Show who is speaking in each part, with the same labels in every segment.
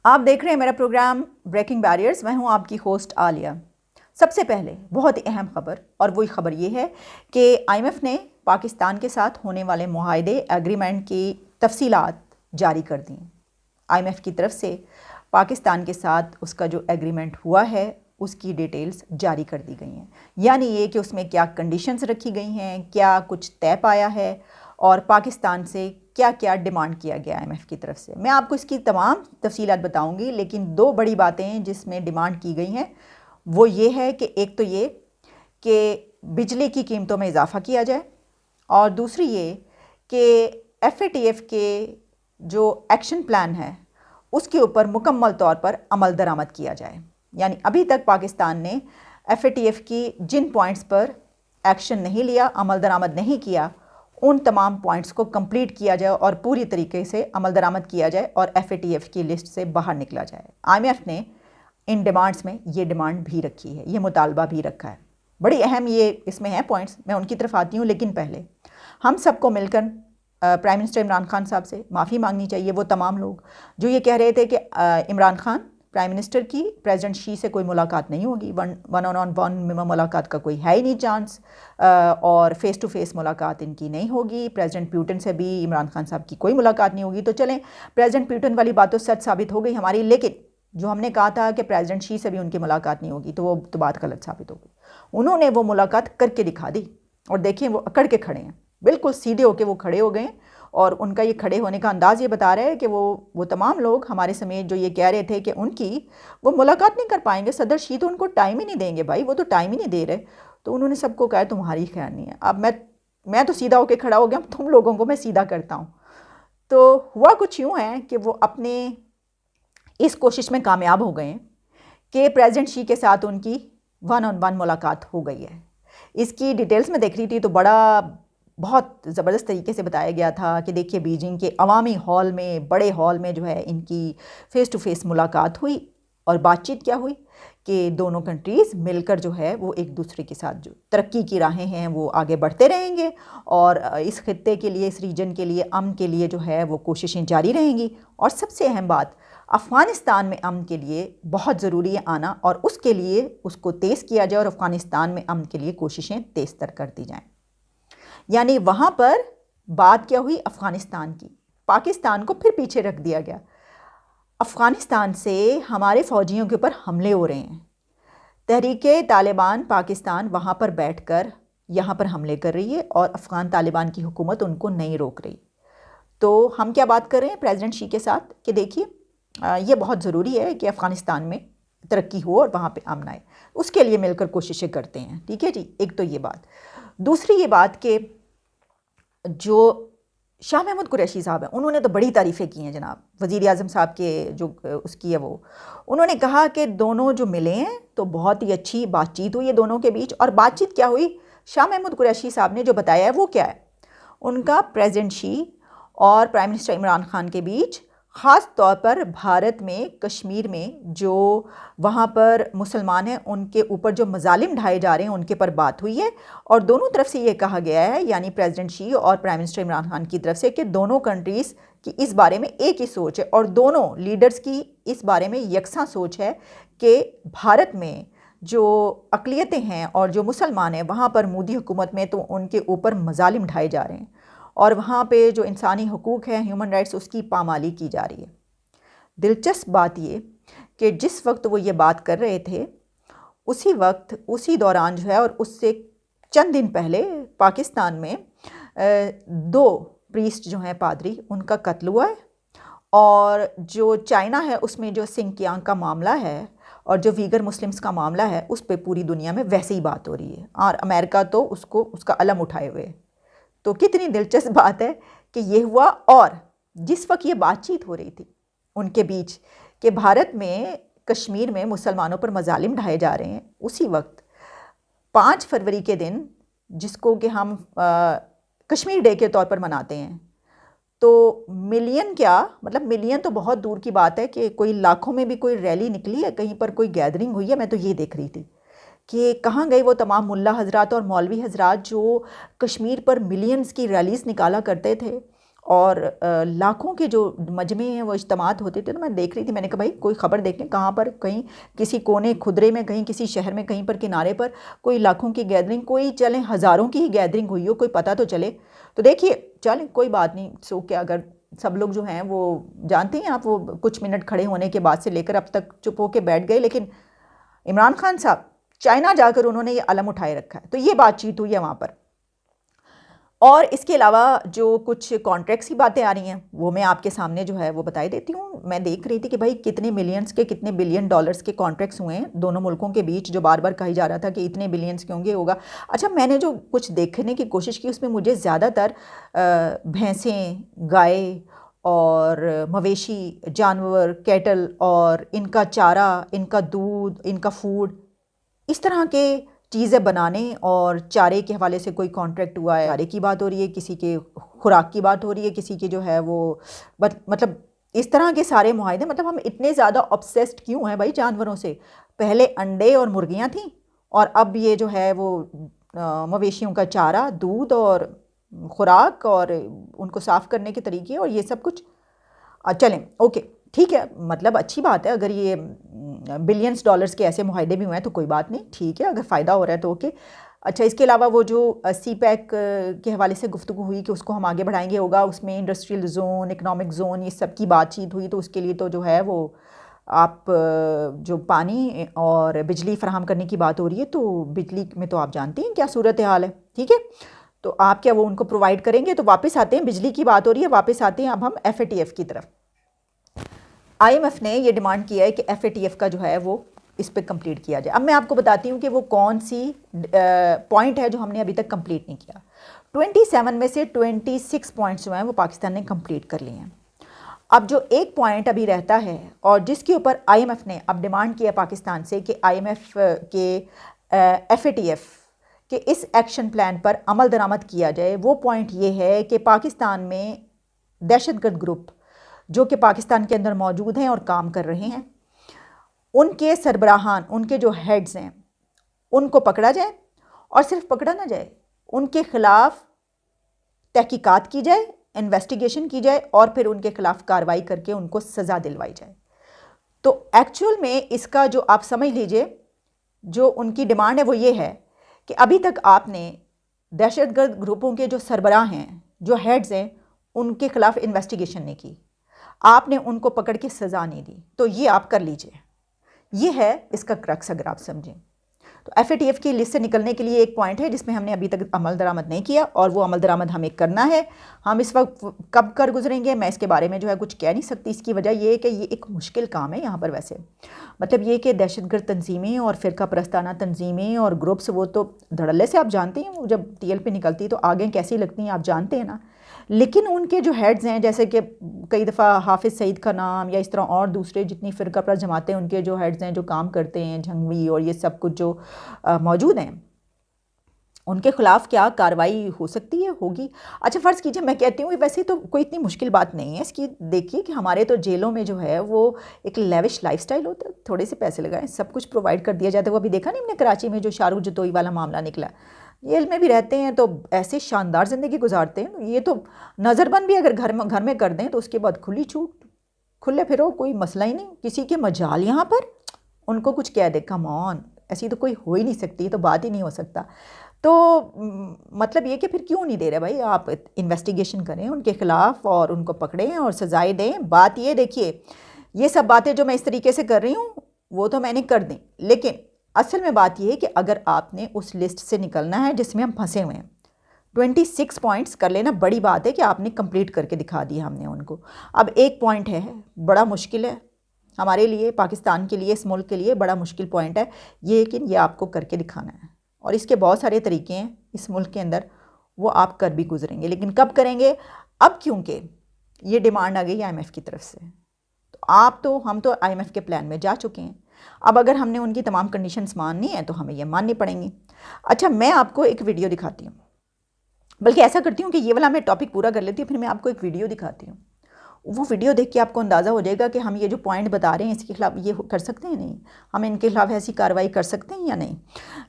Speaker 1: आप देख रहे हैं मेरा प्रोग्राम ब्रेकिंग बैरियर्स। मैं हूं आपकी होस्ट आलिया। सबसे पहले बहुत ही अहम खबर, और वही खबर ये है कि आईएमएफ ने पाकिस्तान के साथ होने वाले मुआहदे एग्रीमेंट की तफसीलात जारी कर दी। आईएमएफ की तरफ से पाकिस्तान के साथ उसका जो एग्रीमेंट हुआ है उसकी डिटेल्स जारी कर दी गई हैं। यानी ये कि उसमें क्या कंडीशंस रखी गई हैं, क्या कुछ तय पाया है और पाकिस्तान से क्या क्या डिमांड किया गया आईएमएफ की तरफ से। मैं आपको इसकी तमाम तफसीलात बताऊंगी, लेकिन दो बड़ी बातें हैं जिसमें डिमांड की गई हैं। वो ये है कि एक तो ये कि बिजली की कीमतों में इजाफ़ा किया जाए, और दूसरी ये कि एफएटीएफ के जो एक्शन प्लान है उसके ऊपर मुकम्मल तौर पर अमल दरामद किया जाए। यानी अभी तक पाकिस्तान ने एफएटीएफ की जिन पॉइंट्स पर एक्शन नहीं लिया, अमल दरामद नहीं किया, उन तमाम पॉइंट्स को कंप्लीट किया जाए और पूरी तरीके से अमल दरामद किया जाए और एफएटीएफ की लिस्ट से बाहर निकला जाए। आईएमएफ ने इन डिमांड्स में ये डिमांड भी रखी है, ये मुतालबा भी रखा है। बड़ी अहम ये इसमें है पॉइंट्स, मैं उनकी तरफ आती हूँ। लेकिन पहले हम सबको मिलकर प्राइम मिनिस्टर इमरान खान साहब से माफ़ी मांगनी चाहिए। वो तमाम लोग जो ये कह रहे थे कि इमरान खान प्राइम मिनिस्टर की प्रेसिडेंट शी से कोई मुलाकात नहीं होगी, वन ऑन वन में मुलाकात का कोई है ही नहीं चांस, और फ़ेस टू फेस मुलाकात इनकी नहीं होगी। प्रेसिडेंट प्यूटन से भी इमरान खान साहब की कोई मुलाकात नहीं होगी। तो चलें, प्रेसिडेंट प्यूटन वाली बात तो सच साबित हो गई हमारी, लेकिन जो हमने कहा था कि प्रेसिडेंट शी से भी उनकी मुलाकात नहीं होगी, तो वो तो बात गलत साबित हो गई। उन्होंने वो मुलाकात करके दिखा दी, और देखिए वो अकड़ के खड़े हैं, बिल्कुल सीधे होके वो खड़े हो गए। और उनका ये खड़े होने का अंदाज़ ये बता रहा है कि वो तमाम लोग हमारे समेत जो ये कह रहे थे कि उनकी वो मुलाकात नहीं कर पाएंगे, सदर शी तो उनको टाइम ही नहीं देंगे, भाई वो तो टाइम ही नहीं दे रहे। तो उन्होंने सबको कहा तुम्हारी खैर नहीं है, अब मैं तो सीधा होके खड़ा हो गया, तुम लोगों को मैं सीधा करता हूँ। तो हुआ कुछ यूँ है कि वो अपने इस कोशिश में कामयाब हो गए कि प्रेसिडेंट शी के साथ उनकी वन ऑन वन मुलाकात हो गई है। इसकी डिटेल्स में देख रही थी तो बहुत ज़बरदस्त तरीके से बताया गया था कि देखिए बीजिंग के अवामी हॉल में, बड़े हॉल में जो है इनकी फ़ेस टू फेस मुलाकात हुई, और बातचीत क्या हुई कि दोनों कंट्रीज़ मिलकर जो है वो एक दूसरे के साथ जो तरक्की की राहें हैं वो आगे बढ़ते रहेंगे, और इस खित्ते के लिए, इस रीजन के लिए, अमन के लिए जो है वो कोशिशें जारी रहेंगी। और सबसे अहम बात, अफ़गानिस्तान में अमन के लिए बहुत ज़रूरी है आना, और उसके लिए उसको तेज़ किया जाए और अफ़गानिस्तान में अमन के लिए कोशिशें तेज़ तर कर दी जाएँ। यानी वहाँ पर बात क्या हुई अफ़गानिस्तान की, पाकिस्तान को फिर पीछे रख दिया गया। अफ़गानिस्तान से हमारे फ़ौजियों के ऊपर हमले हो रहे हैं, तहरीके तालिबान पाकिस्तान वहाँ पर बैठकर यहाँ पर हमले कर रही है, और अफ़गान तालिबान की हुकूमत उनको नहीं रोक रही। तो हम क्या बात कर रहे हैं प्रेसिडेंट शी के साथ कि देखिए ये बहुत ज़रूरी है कि अफ़गानिस्तान में तरक्की हो और वहाँ पे अमन आए, उसके लिए मिलकर कोशिशें करते हैं। ठीक है जी, एक तो ये बात। दूसरी ये बात कि जो शाह महमूद कुरैशी साहब हैं उन्होंने तो बड़ी तारीफ़ें की हैं जनाब वज़ीर आज़म साहब के जो उसकी है वो, उन्होंने कहा कि दोनों जो मिले हैं तो बहुत ही अच्छी बातचीत हुई है दोनों के बीच। और बातचीत क्या हुई, शाह महमूद कुरैशी साहब ने जो बताया है वो क्या है, उनका प्रेसिडेंट शी और प्राइम मिनिस्टर इमरान खान के बीच ख़ास तौर पर भारत में, कश्मीर में जो वहाँ पर मुसलमान हैं उनके ऊपर जो मजालिम ढाए जा रहे हैं उनके पर बात हुई है। और दोनों तरफ से ये कहा गया है, यानी प्रेसिडेंट शी और प्राइम मिनिस्टर इमरान खान की तरफ से, कि दोनों कंट्रीज़ की इस बारे में एक ही सोच है, और दोनों लीडर्स की इस बारे में यकसा सोच है कि भारत में जो अक़लियतें हैं और जो मुसलमान हैं वहाँ पर मोदी हुकूमत में तो उनके ऊपर मजालिम ढाए जा रहे हैं, और वहाँ पे जो इंसानी हकूक़ हैं, ह्यूमन राइट्स, उसकी पामाली की जा रही है। दिलचस्प बात ये कि जिस वक्त वो ये बात कर रहे थे उसी वक्त, उसी दौरान जो है, और उससे चंद दिन पहले पाकिस्तान में 2 प्रीस्ट जो हैं, पादरी, उनका कत्ल हुआ है। और जो चाइना है उसमें जो सिंकियांग का मामला है और जो वीगर मुस्लिम्स का मामला है उस पर पूरी दुनिया में वैसे ही बात हो रही है, और अमेरिका तो उसका अलम उठाए हुए है। तो कितनी दिलचस्प बात है कि ये हुआ। और जिस वक्त ये बातचीत हो रही थी उनके बीच कि भारत में, कश्मीर में मुसलमानों पर मजालिम ढाए जा रहे हैं, उसी वक्त 5 फरवरी के दिन, जिसको कि हम कश्मीर डे के तौर पर मनाते हैं, तो मिलियन क्या, मतलब मिलियन तो बहुत दूर की बात है कि कोई लाखों में भी कोई रैली निकली है, कहीं पर कोई गैदरिंग हुई है। मैं तो ये देख रही थी कि कहाँ गए वो तमाम मुल्ला हजरात और मौलवी हजरात जो कश्मीर पर मिलियंस की रैलीज़ निकाला करते थे और लाखों के जो मजमे हैं वो इज्तिमात होते थे। तो मैं देख रही थी, मैंने कहा भाई कोई ख़बर देखें कहाँ पर, कहीं किसी कोने खुदरे में, कहीं किसी शहर में, कहीं पर किनारे पर कोई लाखों की गैदरिंग, कोई चलें हज़ारों की ही गैदरिंग हुई हो, कोई पता तो चले। तो देखिए चलें कोई बात नहीं, सो क्या अगर सब लोग जो हैं वो जानते हैं आप, वो कुछ मिनट खड़े होने के बाद से लेकर अब तक चुप होकर बैठ गए, लेकिन इमरान खान साहब चाइना जाकर उन्होंने ये अलम उठाए रखा है। तो ये बातचीत हुई है वहाँ पर। और इसके अलावा जो कुछ कॉन्ट्रैक्ट्स की बातें आ रही हैं वो मैं आपके सामने जो है वो बताई देती हूँ। मैं देख रही थी कि भाई कितने मिलियंस के, कितने बिलियन डॉलर्स के कॉन्ट्रैक्ट्स हुए हैं दोनों मुल्कों के बीच, जो बार बार कही जा रहा था कि इतने बिलियंस के होंगे, होगा। अच्छा, मैंने जो कुछ देखने की कोशिश की उसमें मुझे ज़्यादातर भैंसें, गाय और मवेशी, जानवर, कैटल और इनका चारा, इनका दूध, इनका फूड, इस तरह के चीज़ें बनाने और चारे के हवाले से कोई कॉन्ट्रैक्ट हुआ है। चारे की बात हो रही है, किसी के खुराक की बात हो रही है, किसी की जो है वो मतलब इस तरह के सारे मुआहदे। मतलब हम इतने ज़्यादा ऑब्सेस्ड क्यों हैं भाई जानवरों से? पहले अंडे और मुर्गियां थीं और अब ये जो है वो मवेशियों का चारा, दूध और खुराक और उनको साफ़ करने के तरीके और ये सब कुछ। चलें ओके ठीक है, मतलब अच्छी बात है अगर ये बिलियंस डॉलर्स के ऐसे मुआहदे भी हुए हैं तो कोई बात नहीं, ठीक है, अगर फ़ायदा हो रहा है तो ओके। अच्छा, इसके अलावा वो जो सी पैक के हवाले से गुफ्तगू हुई कि उसको हम आगे बढ़ाएंगे, होगा उसमें इंडस्ट्रियल जोन, इकनॉमिक जोन, ये सब की बातचीत हुई। तो उसके लिए तो जो है वो आप जो पानी और बिजली फराहम करने की बात हो रही है, तो बिजली में तो आप जानते हैं क्या सूरत हाल है, ठीक है। तो आप क्या वो उनको प्रोवाइड करेंगे? तो वापस आते हैं, बिजली की बात हो रही है, वापस आते हैं अब हम FATF की तरफ। IMF ने ये डिमांड किया है कि FATF का जो है वो इस पर कंप्लीट किया जाए। अब मैं आपको बताती हूँ कि वो कौन सी पॉइंट है जो हमने अभी तक कंप्लीट नहीं किया। 27 में से 26 पॉइंट्स जो हैं वो पाकिस्तान ने कंप्लीट कर लिए हैं। अब जो एक पॉइंट अभी रहता है और जिसके ऊपर IMF ने अब डिमांड किया पाकिस्तान से कि IMF के FATF कि इस एक्शन प्लान पर अमल दरामद किया जाए, वो पॉइंट ये है कि पाकिस्तान में दहशतगर्द ग्रुप जो कि पाकिस्तान के अंदर मौजूद हैं और काम कर रहे हैं, उनके सरबराहान, उनके जो हेड्स हैं, उनको पकड़ा जाए और सिर्फ पकड़ा ना जाए, उनके ख़िलाफ़ तहकीकात की जाए, इन्वेस्टिगेशन की जाए और फिर उनके ख़िलाफ़ कार्रवाई करके उनको सज़ा दिलवाई जाए। तो एक्चुअल में इसका जो आप समझ लीजिए जो उनकी डिमांड है वो ये है कि अभी तक आपने दहशतगर्द ग्रुपों के जो सरबराह हैं, जो हेड्स हैं, उनके ख़िलाफ़ इन्वेस्टिगेशन नहीं की, आपने उनको पकड़ के सज़ा नहीं दी। तो ये आप कर लीजिए, ये है इसका क्रक्स अगर आप समझें। तो FATF की लिस्ट से निकलने के लिए एक पॉइंट है जिसमें हमने अभी तक अमल दरामद नहीं किया और वो अमल दरामद हमें करना है। हम इस वक्त कब कर गुजरेंगे मैं इसके बारे में जो है कुछ कह नहीं सकती। इसकी वजह ये है कि ये एक मुश्किल काम है यहाँ पर। वैसे मतलब ये कि दहशतगर्द तंजीमें और फ़िरका परस्ताना तंजीमें और ग्रुप्स वो तो धड़ल्ले से आप जानते हैं, जब TL पे निकलती तो आगे कैसी लगती हैं आप जानते हैं ना। लेकिन उनके जो हेड्स हैं, जैसे कि कई दफ़ा हाफिज़ सईद का नाम या इस तरह और दूसरे जितनी फ़िरका परस्त जमातें उनके जो हेड्स हैं जो काम करते हैं, झंगवी और ये सब कुछ जो मौजूद हैं, उनके ख़िलाफ़ क्या कार्रवाई हो सकती है, होगी। अच्छा, फ़र्ज़ कीजिए मैं कहती हूँ वैसे तो कोई इतनी मुश्किल बात नहीं है इसकी। देखिए कि हमारे तो जेलों में जो है वो एक लेविश लाइफस्टाइल होता है, थोड़े से पैसे लगाएं सब कुछ प्रोवाइड कर दिया जाता है। वो अभी देखा नहीं हमने कराची में जो शाहरुख जतोई वाला मामला निकला, जेल में भी रहते हैं तो ऐसे शानदार ज़िंदगी गुजारते हैं। ये तो नज़रबंद भी अगर घर में कर दें तो उसके बाद खुली छूट, खुले फिरो, कोई मसला ही नहीं, किसी के मजाल यहाँ पर उनको कुछ कह दे, कम ऑन, ऐसी तो कोई हो ही नहीं सकती, तो बात ही नहीं हो सकता। तो मतलब ये कि फिर क्यों नहीं दे रहे भाई, आप इन्वेस्टिगेशन करें उनके ख़िलाफ़ और उनको पकड़ें और सज़ाएँ दें। बात ये देखिए, ये सब बातें जो मैं इस तरीके से कर रही हूँ वो तो मैंने कर दी, लेकिन असल में बात यह है कि अगर आपने उस लिस्ट से निकलना है जिसमें हम फंसे हुए हैं, 26 पॉइंट्स कर लेना बड़ी बात है कि आपने कंप्लीट करके दिखा दिया हमने उनको। अब एक पॉइंट है बड़ा मुश्किल है हमारे लिए, पाकिस्तान के लिए, इस मुल्क के लिए बड़ा मुश्किल पॉइंट है ये, लेकिन ये आपको करके दिखाना है और इसके बहुत सारे तरीके हैं इस मुल्क के अंदर, वो आप कर भी गुजरेंगे। लेकिन कब करेंगे? अब क्योंकि ये डिमांड आ गई IMF की तरफ से, तो हम तो IMF के प्लान में जा चुके हैं। अब अगर हमने उनकी तमाम कंडीशंस माननी है तो हमें ये माननी पड़ेंगी। अच्छा, मैं आपको एक वीडियो दिखाती हूँ, बल्कि ऐसा करती हूँ कि ये वाला मैं टॉपिक पूरा कर लेती हूँ, फिर मैं आपको एक वीडियो दिखाती हूँ। वो वीडियो देख के आपको अंदाज़ा हो जाएगा कि हम ये जो पॉइंट बता रहे हैं इसके खिलाफ ये कर सकते हैं, नहीं हम इनके खिलाफ ऐसी कार्रवाई कर सकते हैं या नहीं।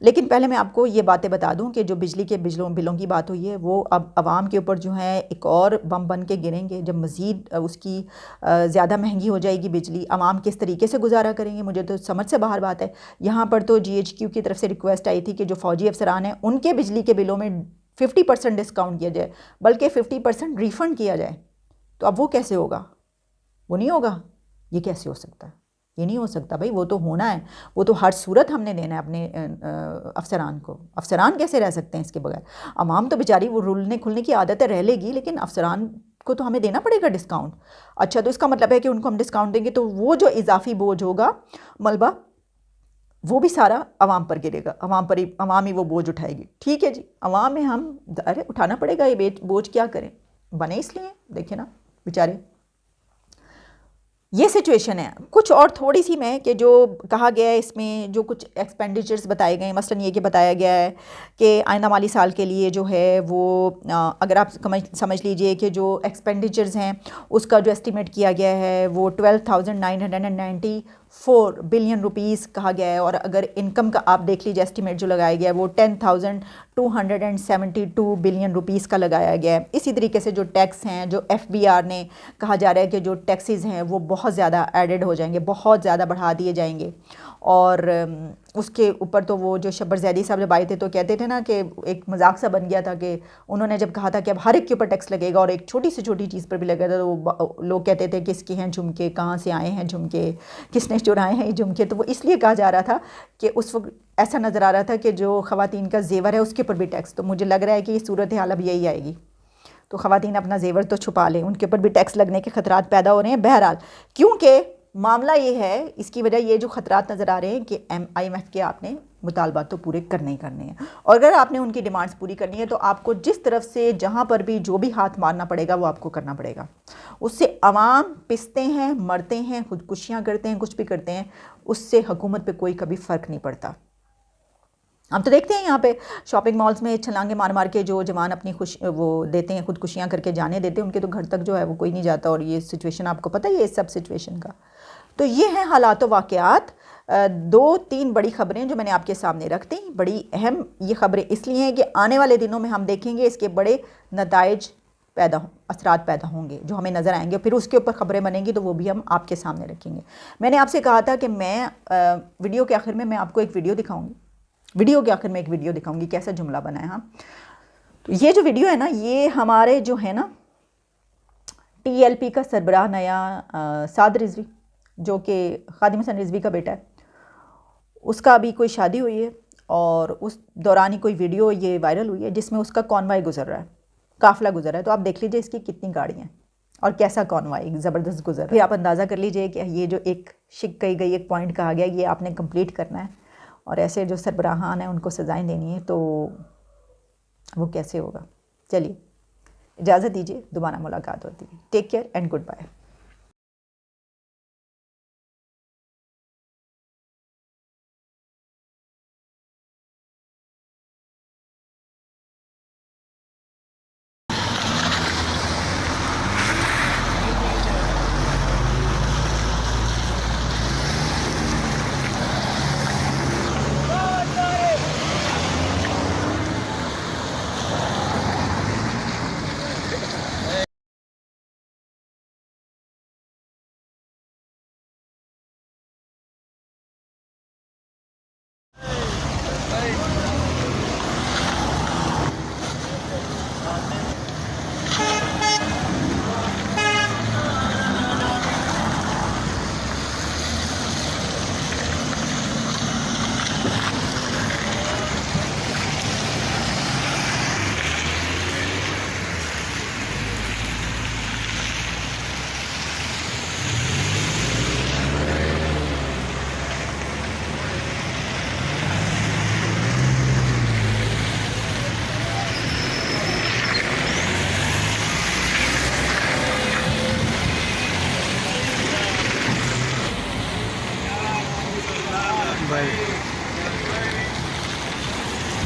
Speaker 1: लेकिन पहले मैं आपको ये बातें बता दूं कि जो बिजली के बिलों की बात हुई है वो अब आवाम के ऊपर जो है एक और बम बन के गिरेंगे। जब मज़ीद उसकी ज़्यादा महंगी हो जाएगी बिजली, आवाम किस तरीके से गुजारा करेंगे, मुझे तो समझ से बाहर बात है। यहाँ पर तो GHQ की तरफ से रिक्वेस्ट आई थी कि जो फ़ौजी अफसरान हैं उनके बिजली के बिलों में 50% डिस्काउंट किया जाए, बल्कि 50% रिफ़ंड किया जाए। तो अब वो कैसे होगा? वो नहीं होगा। ये कैसे हो सकता है? ये नहीं हो सकता भाई, वो तो होना है, वो तो हर सूरत हमने देना है अपने अफसरान को। अफसरान कैसे रह सकते हैं इसके बगैर? अवाम तो बेचारी वो रुलने खुलने की आदत है, रह लेगी, लेकिन अफसरान को तो हमें देना पड़ेगा डिस्काउंट। अच्छा, तो इसका मतलब है कि उनको हम डिस्काउंट देंगे तो वो जो इजाफी बोझ होगा, मलबा, वो भी सारा अवाम पर गिरेगा, अवाम ही वो बोझ उठाएगी। ठीक है जी, अवाम में हम अरे उठाना पड़ेगा ये बोझ, क्या करें, बने इसलिए, देखिए ना बेचारे। ये सिचुएशन है। कुछ और थोड़ी सी मैं कि जो कहा गया है इसमें जो कुछ एक्सपेंडिचर्स बताए गए हैं, मसलन ये कि बताया गया है कि आइंदा माली साल के लिए जो है वो अगर आप समझ लीजिए कि जो एक्सपेंडिचर्स हैं उसका जो एस्टिमेट किया गया है वो 12,994 बिलियन रुपीस कहा गया है। और अगर इनकम का आप देख लीजिए एस्टिमेट जो लगाया गया है वो 10,272 बिलियन रुपीस का लगाया गया है। इसी तरीके से जो टैक्स हैं, जो FBR ने कहा जा रहा है कि जो टैक्सेस हैं वो बहुत ज़्यादा एडेड हो जाएंगे, बहुत ज़्यादा बढ़ा दिए जाएंगे। और उसके ऊपर तो वो जो शब्बर ज़ैदी साहब जब आए थे तो कहते थे ना कि एक मजाक सा बन गया था कि उन्होंने जब कहा था कि अब हर एक के ऊपर टैक्स लगेगा और एक छोटी से छोटी चीज़ पर भी लगेगा, तो लोग कहते थे किसके हैं झुमके, कहाँ से आए हैं झुमके, किसने चुराए हैं ये झुमके। तो वो इसलिए कहा जा रहा था कि उस वक्त ऐसा नज़र आ रहा था कि जो ख़वातीन का जेवर है उसके ऊपर भी टैक्स। तो मुझे लग रहा है कि ये सूरत हाल अब यही आएगी, तो ख़वातीन अपना जेवर तो छुपा लें, उनके ऊपर भी टैक्स लगने के ख़तरात पैदा हो रहे हैं। बहरहाल, क्योंकि मामला ये है, इसकी वजह ये जो ख़तरात नज़र आ रहे हैं कि IMF के आपने मुतालबात तो पूरे करने ही करने हैं, और अगर आपने उनकी डिमांड्स पूरी करनी है तो आपको जिस तरफ से जहाँ पर भी जो भी हाथ मारना पड़ेगा वो आपको करना पड़ेगा। उससे अवाम पिसते हैं, मरते हैं, खुदकुशियाँ करते हैं, कुछ भी करते हैं, उससे हुकूमत पे कोई कभी फ़र्क नहीं पड़ता। हम तो देखते हैं यहाँ पे शॉपिंग मॉल्स में छलांगे मार मार के जो जवान अपनी वो देते हैं, खुदकुशियाँ करके जाने देते हैं, उनके तो घर तक जो है वो कोई नहीं जाता। और ये सिचुएशन आपको पता ही है इस सब सिचुएशन का। तो ये हैं हालात व वाक़यात। 2-3 बड़ी ख़बरें जो मैंने आपके सामने रख दी। बड़ी अहम ये ख़बरें इसलिए हैं कि आने वाले दिनों में हम देखेंगे इसके बड़े नताइज असरात पैदा होंगे जो हमें नज़र आएंगे, फिर उसके ऊपर ख़बरें बनेंगी तो वो भी हम आपके सामने रखेंगे। मैंने आपसे कहा था कि मैं वीडियो के आखिर में मैं आपको एक वीडियो दिखाऊँगी, कैसा जुमला बना है। हाँ, तो ये जो वीडियो है ना, ये हमारे जो है ना TLP का सरबराह नया साद रिजवी, जो कि खादिम हसन रिजवी का बेटा है, उसका अभी कोई शादी हुई है और उस दौरान ही कोई वीडियो ये वायरल हुई है जिसमें उसका कॉन्वाय गुजर रहा है, काफ़िला गुजर रहा है। तो आप देख लीजिए इसकी कितनी गाड़ियाँ और कैसा कॉन्वाय ज़बरदस्त गुजर रहा है। फिर आप अंदाज़ा कर लीजिए कि ये जो एक शिक कही गई, एक पॉइंट कहा गया, ये आपने कंप्लीट करना है और ऐसे जो सरबराहान हैं उनको सज़ाएँ देनी है, तो वो कैसे होगा। चलिए इजाज़त दीजिए, दोबारा मुलाकात होती है। Take care and good bye.